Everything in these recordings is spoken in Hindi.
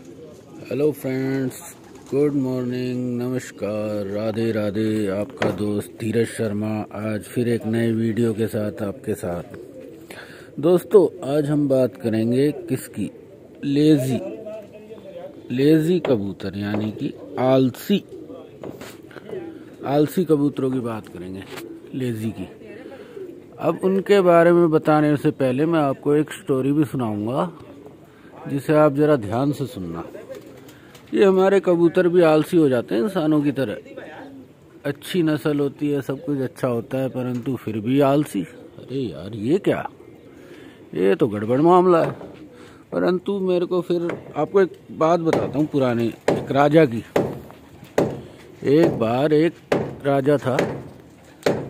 हेलो फ्रेंड्स, गुड मॉर्निंग, नमस्कार, राधे राधे। आपका दोस्त धीरज शर्मा आज फिर एक नए वीडियो के साथ आपके साथ। दोस्तों, आज हम बात करेंगे किसकी? लेजी कबूतर, यानी कि आलसी कबूतरों की बात करेंगे, लेजी की। अब उनके बारे में बताने से पहले मैं आपको एक स्टोरी भी सुनाऊंगा, जिसे आप जरा ध्यान से सुनना। ये हमारे कबूतर भी आलसी हो जाते हैं इंसानों की तरह। अच्छी नस्ल होती है, सब कुछ अच्छा होता है, परंतु फिर भी आलसी। अरे यार, ये क्या? ये तो गड़बड़ मामला है। परंतु मेरे को फिर आपको एक बात बताता हूँ पुराने एक राजा की। एक बार एक राजा था,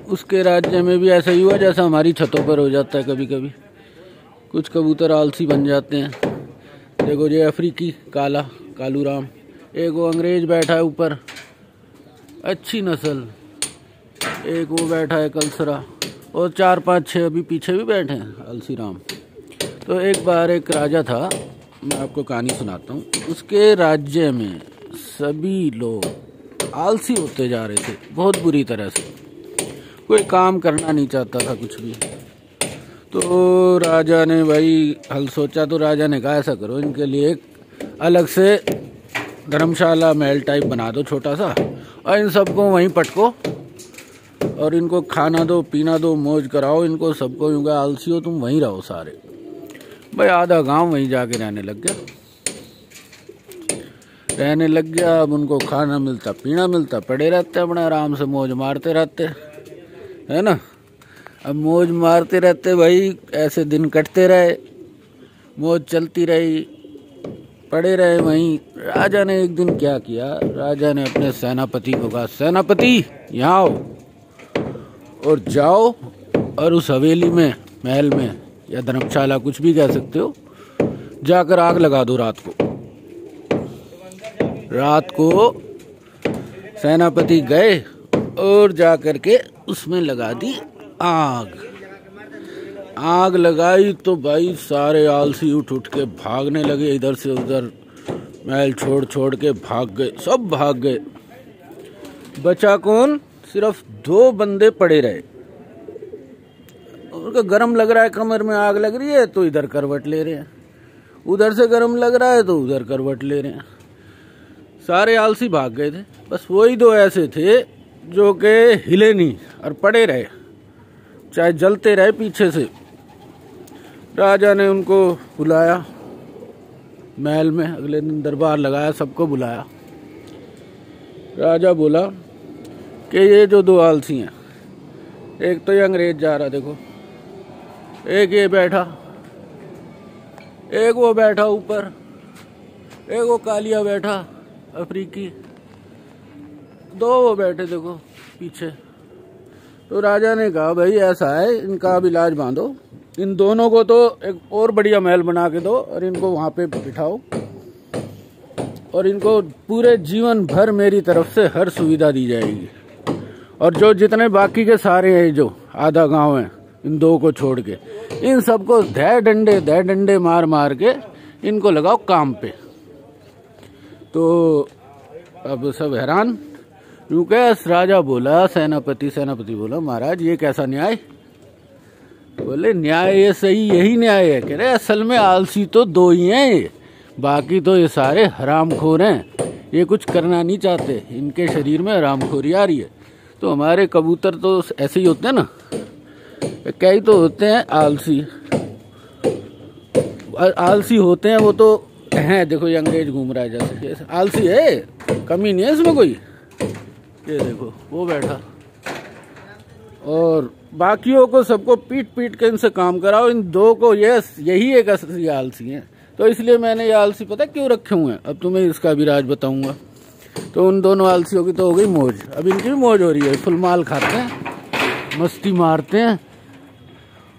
उसके राज्य में भी ऐसा ही हुआ जैसा हमारी छतों पर हो जाता है कभी कभी। कुछ कबूतर आलसी बन जाते हैं। देखो, ये अफ्रीकी कालू राम, एक वो अंग्रेज बैठा है ऊपर, अच्छी नस्ल। एक वो बैठा है कलसरा, और 4-5-6 अभी पीछे भी बैठे हैं आलसी राम। तो एक बार एक राजा था, मैं आपको कहानी सुनाता हूँ। उसके राज्य में सभी लोग आलसी होते जा रहे थे, बहुत बुरी तरह से। कोई काम करना नहीं चाहता था कुछ भी। तो राजा ने भाई हल सोचा, तो राजा ने कहा ऐसा करो, इनके लिए एक अलग से धर्मशाला महल टाइप बना दो छोटा सा, और इन सबको वहीं पटको और इनको खाना दो, पीना दो, मौज कराओ इनको सबको। यूँ आलसी हो तुम, वहीं रहो सारे। भाई आधा गांव वहीं जाके रहने लग गया। अब उनको खाना मिलता, पीना मिलता, पड़े रहते अपने आराम से, मौज मारते रहते, है ना। अब मौज मारते रहते भाई, ऐसे दिन कटते रहे, मौज चलती रही, पड़े रहे वहीं। राजा ने एक दिन क्या किया, राजा ने अपने सेनापति को कहा, सेनापति यहाँ आओ और जाओ और उस हवेली में, महल में या धर्मशाला, कुछ भी कह सकते हो, जाकर आग लगा दो रात को। सेनापति गए और जाकर के उसमें लगा दी आग लगाई तो भाई सारे आलसी उठ के भागने लगे, इधर से उधर, महल छोड़ के भाग गए, सब भाग गए। बचा कौन? सिर्फ 2 बंदे पड़े रहे। उनको गर्म लग रहा है, कमर में आग लग रही है तो इधर करवट ले रहे हैं, उधर से गर्म लग रहा है तो उधर करवट ले रहे हैं। सारे आलसी भाग गए थे। बस वही 2 ऐसे थे जो के हिले नहीं और पड़े रहे, चाहे जलते रहे पीछे से। राजा ने उनको बुलाया महल में, अगले दिन दरबार लगाया, सबको बुलाया। राजा बोला कि ये जो 2 आलसी हैं, एक तो ये अंग्रेज जा रहा देखो, एक ये बैठा, एक वो बैठा ऊपर, एक वो कालिया बैठा अफ्रीकी, 2 वो बैठे देखो पीछे। तो राजा ने कहा भाई ऐसा है, इनका अब इलाज बांधो, इन दोनों को तो एक और बढ़िया महल बना के दो और इनको वहां पे बिठाओ, और इनको पूरे जीवन भर मेरी तरफ से हर सुविधा दी जाएगी। और जो जितने बाकी के सारे हैं, जो आधा गांव है, इन 2 को छोड़ के, इन सबको दे डंडे मार के इनको लगाओ काम पे। तो अब सब हैरान। राजा बोला, सेनापति बोला, महाराज ये कैसा न्याय? बोले न्याय ये सही, यही न्याय है। कह रहे असल में आलसी तो 2 ही हैं, बाकी तो ये सारे हरामखोर हैं, ये कुछ करना नहीं चाहते, इनके शरीर में हरामखोरी आ रही है। तो हमारे कबूतर तो ऐसे ही होते हैं ना, कई तो होते हैं आलसी होते हैं, वो तो हैं। देखो ये अंग्रेज घूम रहा है जैसे, आलसी है, कमी नहीं है इसमें कोई। ये देखो वो बैठा, और बाकियों को सबको पीट के इनसे काम कराओ, इन 2 को यही एक असली आलसी है। तो इसलिए मैंने ये आलसी पता क्यों रखे हुए हैं, अब तुम्हें इसका भी राज बताऊंगा। तो उन दोनों आलसियों की तो हो गई मौज, अब इनकी भी मौज हो रही है। फुल माल खाते हैं, मस्ती मारते हैं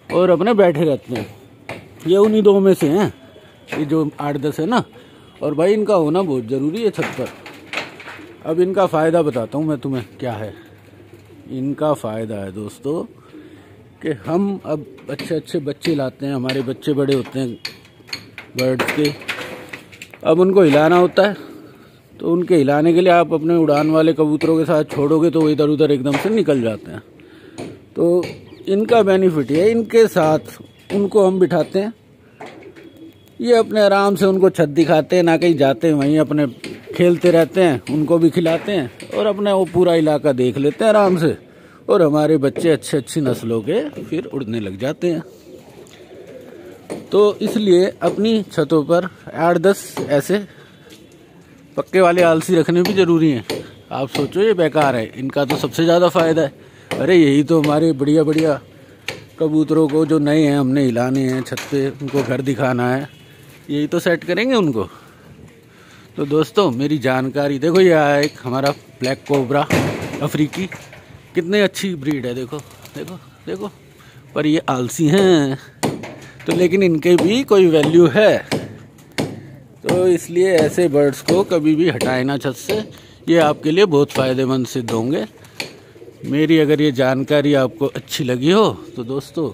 और अपने बैठे रहते हैं। ये उन्हीं 2 में से हैं, ये जो 8-10 है ना। और भाई इनका होना बहुत जरूरी है छत पर। अब इनका फ़ायदा बताता हूँ मैं तुम्हें क्या है। इनका फ़ायदा है दोस्तों कि हम अब अच्छे अच्छे बच्चे लाते हैं, हमारे बच्चे बड़े होते हैं बर्ड्स के, अब उनको हिलाना होता है, तो उनके हिलाने के लिए आप अपने उड़ान वाले कबूतरों के साथ छोड़ोगे तो वो इधर उधर एकदम से निकल जाते हैं। तो इनका बेनिफिट है, इनके साथ उनको हम बिठाते हैं, ये अपने आराम से उनको छत दिखाते हैं, ना कहीं जाते हैं, वहीं अपने खेलते रहते हैं, उनको भी खिलाते हैं और अपना वो पूरा इलाका देख लेते हैं आराम से। और हमारे बच्चे अच्छी नस्लों के फिर उड़ने लग जाते हैं। तो इसलिए अपनी छतों पर 8-10 ऐसे पक्के वाले आलसी रखने भी ज़रूरी हैं। आप सोचो ये बेकार है, इनका तो सबसे ज़्यादा फ़ायदा है। अरे यही तो हमारे बढ़िया बढ़िया कबूतरों को जो नए हैं हमने हिलाने हैं छत पे, उनको घर दिखाना है, यही तो सेट करेंगे उनको। तो दोस्तों मेरी जानकारी देखो, ये आया एक हमारा ब्लैक कोबरा अफ्रीकी, कितनी अच्छी ब्रीड है, देखो देखो देखो। पर ये आलसी हैं, तो लेकिन इनके भी कोई वैल्यू है। तो इसलिए ऐसे बर्ड्स को कभी भी हटाए ना छत से, ये आपके लिए बहुत फ़ायदेमंद सिद्ध होंगे। मेरी अगर ये जानकारी आपको अच्छी लगी हो तो दोस्तों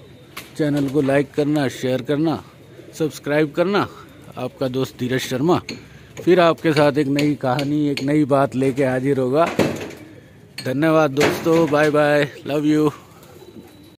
चैनल को लाइक करना, शेयर करना, सब्सक्राइब करना। आपका दोस्त धीरज शर्मा फिर आपके साथ एक नई कहानी, एक नई बात लेके हाजिर होगा। धन्यवाद दोस्तों, बाय बाय, लव यू।